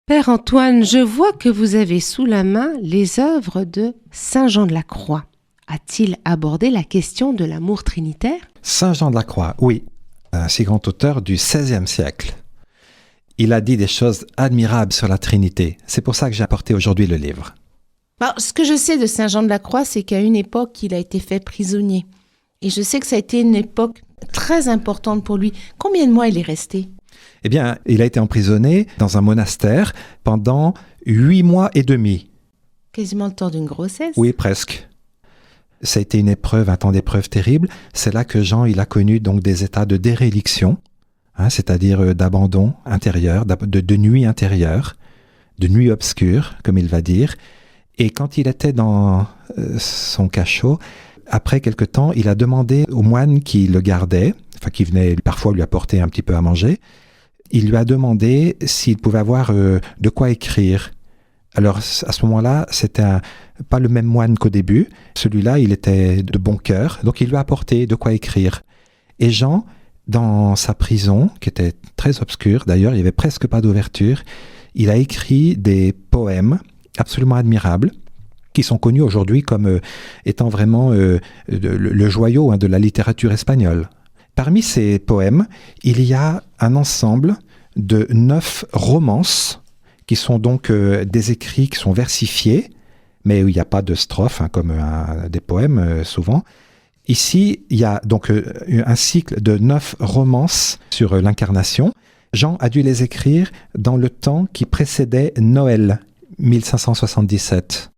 Père Antoine, je vois que vous avez sous la main les œuvres de Saint Jean de la Croix. A-t-il abordé la question de l'amour trinitaire ? Saint Jean de la Croix, oui, un si grand auteur du XVIe siècle. Il a dit des choses admirables sur la Trinité. C'est pour ça que j'ai apporté aujourd'hui le livre. Alors, ce que je sais de Saint Jean de la Croix, c'est qu'à une époque, il a été fait prisonnier. Et je sais que ça a été une époque très importante pour lui. Combien de mois il est resté ? Eh bien, il a été emprisonné dans un monastère pendant 8 mois et demi. Quasiment le temps d'une grossesse. Oui, presque. Ça a été une épreuve, un temps d'épreuve terrible. C'est là que Jean, il a connu donc des états de déréliction, c'est-à-dire d'abandon intérieur, de nuit intérieure, de nuit obscure, comme il va dire. Et quand il était dans son cachot, après quelque temps, il a demandé au moine qui le gardait, enfin qui venait parfois lui apporter un petit peu à manger, il lui a demandé s'il pouvait avoir de quoi écrire. Alors, à ce moment-là, c'était pas le même moine qu'au début. Celui-là, il était de bon cœur, donc il lui a apporté de quoi écrire. Et Jean, dans sa prison, qui était très obscure, d'ailleurs, il n'y avait presque pas d'ouverture, il a écrit des poèmes absolument admirables, qui sont connus aujourd'hui comme étant vraiment le joyau de la littérature espagnole. Parmi ces poèmes, il y a un ensemble de 9 romances qui sont donc des écrits qui sont versifiés, mais où il n'y a pas de strophes, comme des poèmes souvent. Ici, il y a donc un cycle de 9 romances sur l'incarnation. Jean a dû les écrire dans le temps qui précédait Noël, 1577.